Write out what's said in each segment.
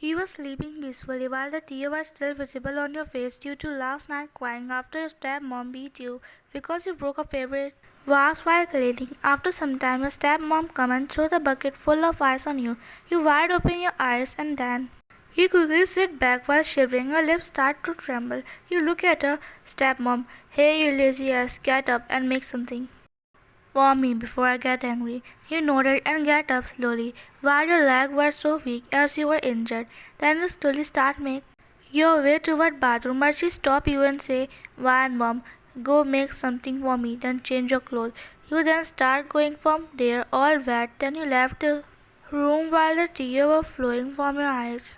You were sleeping peacefully while the tears were still visible on your face due to last night crying after your stepmom beat you because you broke a favorite vase while cleaning. After some time, your stepmom come and throw the bucket full of ice on you. You wide open your eyes and then you quickly sit back while shivering. Your lips start to tremble. You look at her stepmom. Hey, you lazy ass, get up and make something for me before I get angry. You nodded and get up slowly, while your legs were so weak as you were injured. Then you slowly start make your way toward bathroom, but she stop you and say, "Why, mom, go make something for me, then change your clothes." You then start going from there all wet. Then you left the room while the tears were flowing from your eyes.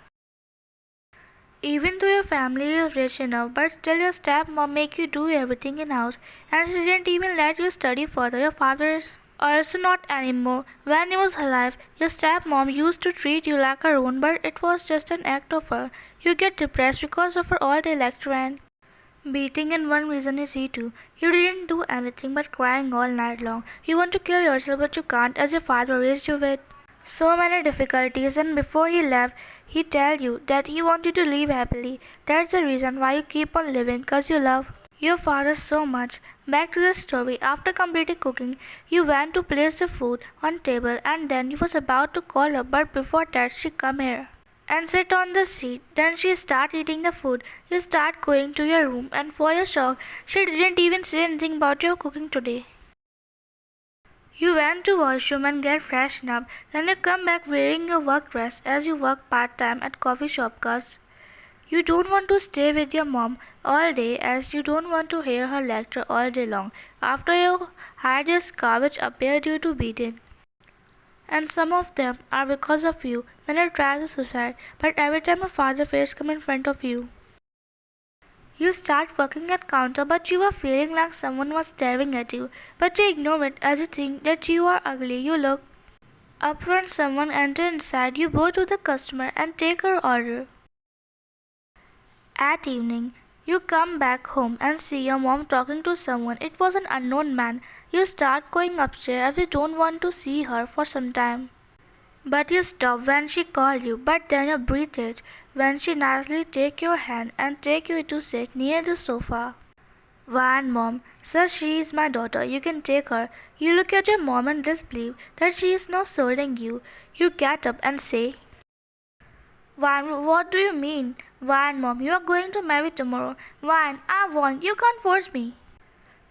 Even though your family is rich enough, but still your stepmom make you do everything in house, and she didn't even let you study further. Your father is also not anymore. When he was alive, your stepmom used to treat you like her own, but it was just an act of her. You get depressed because of her all-day lecture and beating, and one reason is he too. You didn't do anything but crying all night long. You want to kill yourself, but you can't, as your father raised you with so many difficulties, and before he left he tell you that he want you to live happily. That's the reason why you keep on living, 'cause you love your father so much. Back to the story. After completing cooking, you went to place the food on table, and then you was about to call her, but before that she come here and sit on the seat. Then she start eating the food. You start going to your room, and for your shock she didn't even say anything about your cooking today. You went to washroom and get freshened up. Then you come back wearing your work dress as you work part-time at coffee shop 'cause you don't want to stay with your mom all day, as you don't want to hear her lecture all day long. After you had your scar which appeared due to beating, and some of them are because of you. Then you try to suicide, but every time a father face come in front of you, you start working at counter, but you are feeling like someone was staring at you. But you ignore it as you think that you are ugly. You look up when someone enters inside. You go to the customer and take her order. At evening, you come back home and see your mom talking to someone. It was an unknown man. You start going upstairs as you don't want to see her for some time. But you stop when she calls you, but then you breathe it when she nicely take your hand and take you to sit near the sofa. Why, mom, sir, she is my daughter. You can take her. You look at your mom in disbelief that she is now scolding you. You get up and say, Vine, what do you mean? Vine, mom, you are going to marry tomorrow. Vine, I want, you can't force me.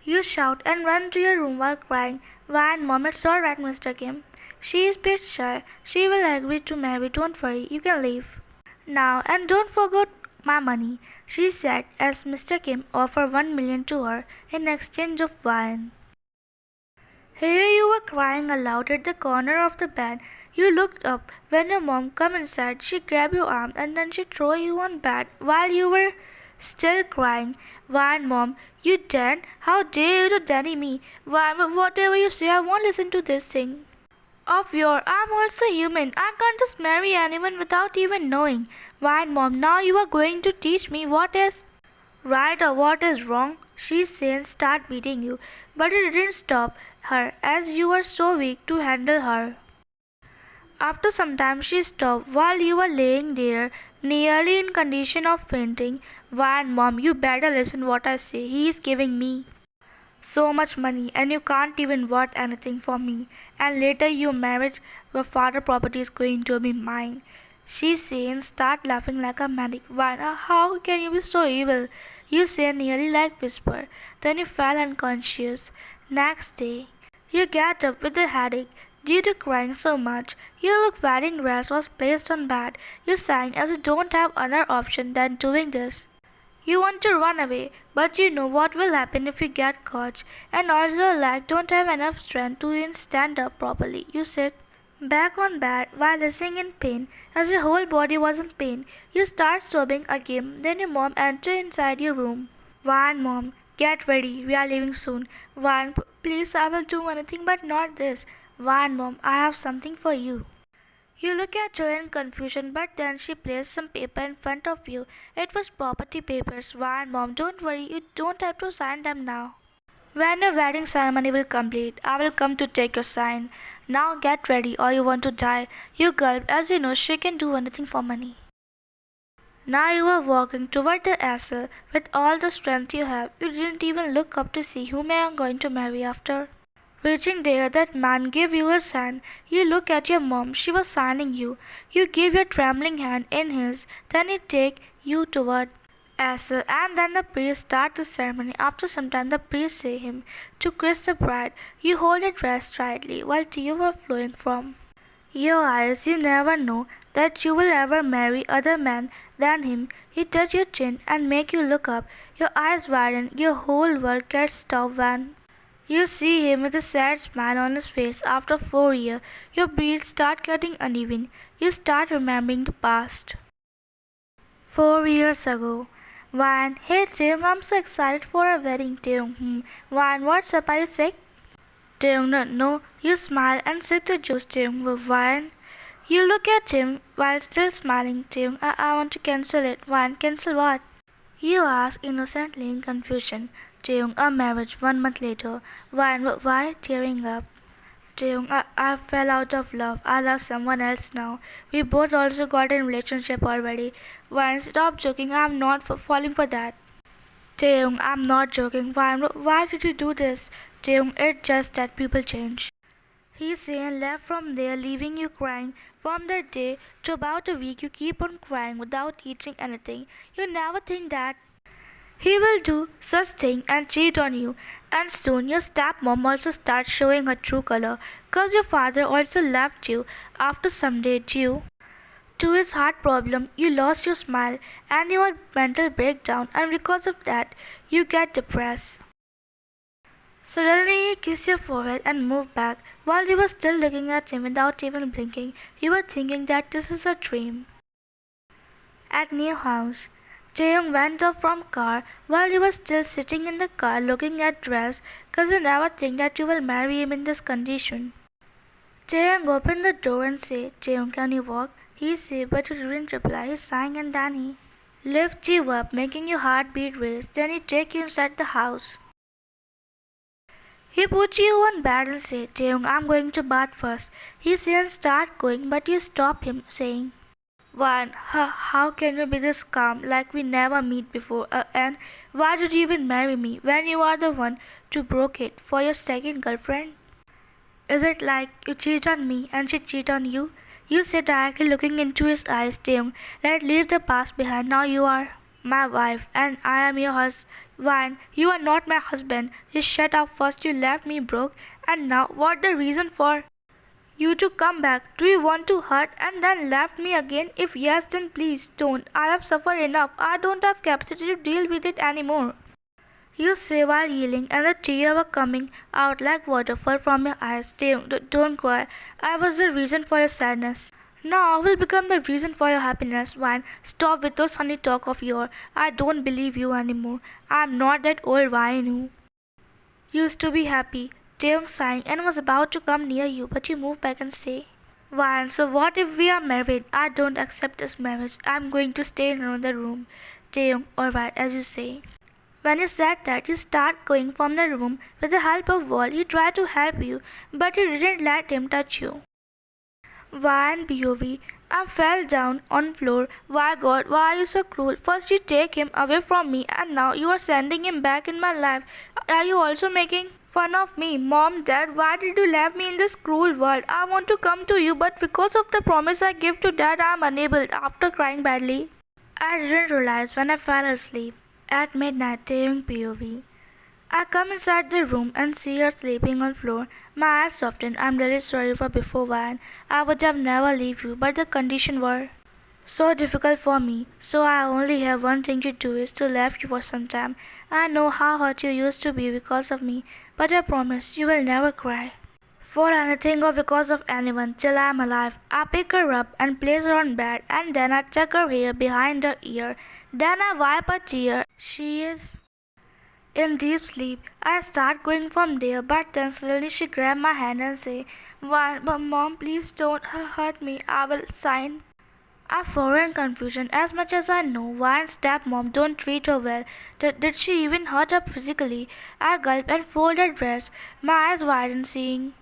You shout and run to your room while crying. Vine, mom, it's all right, Mr. Kim. She is a bit shy. She will agree to marry. Don't worry. You can leave now, and don't forget my money, she said as Mr. Kim offered 1 million to her in exchange of wine. Here you were crying aloud at the corner of the bed. You looked up when your mom come inside. She grabbed your arm and then she threw you on bed while you were still crying. Why, mom, you daren't? How dare you to deny me? Why, whatever you say, I won't listen to this thing of your. I'm also human. I can't just marry anyone without even knowing. Why, mom, now you are going to teach me what is right or what is wrong? She said start beating you, but it didn't stop her as you were so weak to handle her. After some time she stopped while you were laying there, nearly in condition of fainting. Why, mom, you better listen what I say. He is giving me so much money and you can't even worth anything for me, and later your marriage, your father property is going to be mine. She say and start laughing like a maniac. Why, how can you be so evil? You say nearly like whisper. Then you fell unconscious. Next day you get up with a headache due to crying so much. Your look wedding dress was placed on bed. You sang as you don't have other option than doing this. You want to run away, but you know what will happen if you get caught, and also your leg don't have enough strength to even stand up properly. You sit back on bed while listening in pain, as your whole body was in pain. You start sobbing again. Then your mom enters inside your room. Vine, mom, get ready. We are leaving soon. Vine, please, I will do anything but not this. Vine, mom, I have something for you. You look at her in confusion, but then she placed some paper in front of you. It was property papers. Why, mom, don't worry, you don't have to sign them now. When your wedding ceremony will complete, I will come to take your sign. Now get ready or you want to die. You gulp as you know she can do anything for money. Now you were walking toward the castle with all the strength you have. You didn't even look up to see whom you are going to marry after. Reaching there, that man gave you his hand. You look at your mom. She was signing you. You give your trembling hand in his. Then he take you toward castle, and then the priest start the ceremony. After some time, the priest say him to kiss the bride. You hold her dress tightly while tears were flowing from your eyes. You never know that you will ever marry other man than him. He touch your chin and make you look up. Your eyes widen. Your whole world gets stopped when you see him with a sad smile on his face. After 4 years, your breath start getting uneven. You start remembering the past. 4 years ago. Wine, hey Taeyong, I'm so excited for our wedding, Taeyong. Wine, what's up? Are you sick? Taeyong, no, no. You smile and sip the juice, Taeyong. With wine. You look at him while still smiling, Taeyong. I want to cancel it. Wine, cancel what? You ask innocently in confusion. Taeyong, a marriage 1 month later. Wine, why? Tearing up. Taeyong, I fell out of love. I love someone else now. We both also got in relationship already. Wine, stop joking. I'm not falling for that. Taeyong, I'm not joking. Why did you do this? Taeyong, it's just that people change. He said and left from there, leaving you crying. From that day to about a week, you keep on crying without eating anything. You never think that he will do such thing and cheat on you. And soon your stepmom also starts showing her true color. Cause your father also left you after some day due to his heart problem. You lost your smile and your mental breakdown, and because of that you get depressed. Suddenly he kissed your forehead and moved back. While you were still looking at him without even blinking, you were thinking that this is a dream. At new house, Jaeyoung went up from car while you were still sitting in the car looking at dress, cause you never think that you will marry him in this condition. Jaeyoung opened the door and said, Jaeyoung, can you walk? He said, but you didn't reply. He sang and then he lift you up, making your heartbeat race. Then he take you inside the house. He put you on bed and said, Jaeyoung, I'm going to bath first. He said start going, but you stop him, saying, One, how can you be this calm like we never meet before? And why did you even marry me when you are the one to broke it for your second girlfriend? Is it like you cheat on me and she cheat on you? You said directly looking into his eyes, Jaeyoung, let's leave the past behind. Now you are my wife and I am your husband. You are not my husband. Just shut up. First you left me broke and now what the reason for you to come back? Do you want to hurt and then left me again? If yes, then please don't. I have suffered enough. I don't have capacity to deal with it anymore. You say while yelling and the tears were coming out like waterfall from your eyes. Don't cry. I was the reason for your sadness. Now I will become the reason for your happiness. Wine, stop with those honey talk of yours. I don't believe you anymore. I am not that old wine who used to be happy. Taeyong sighing and was about to come near you, but you moved back and say, Wine, so what if we are married? I don't accept this marriage. I'm going to stay in another room. Taeyong, alright, as you say. When you said that, you start going from the room with the help of Wall. He tried to help you, but you didn't let him touch you. Wine POV. I fell down on floor. Why God, why are you so cruel? First you take him away from me and now you are sending him back in my life. Are you also making fun of me? Mom, Dad, why did you leave me in this cruel world? I want to come to you, but because of the promise I give to Dad, I am unable. After crying badly, I didn't realize when I fell asleep. At midnight, Taeyong POV. I come inside the room and see her sleeping on floor. My eyes soften. I'm really sorry for before Wine. I would have never leave you, but the conditions were so difficult for me. So I only have one thing to do is to leave you for some time. I know how hurt you used to be because of me, but I promise you will never cry for anything or because of anyone till I am alive. I pick her up and place her on bed and then I tuck her hair behind her ear. Then I wipe a tear. She is in deep sleep. I start going from there, but then suddenly she grabbed my hand and say, Mom, please don't hurt me. I will sign. I froze in confusion. As much as I know, Vine's stepmom don't treat her well. Did she even hurt her physically? I gulp and fold her dress, my eyes widen, seeing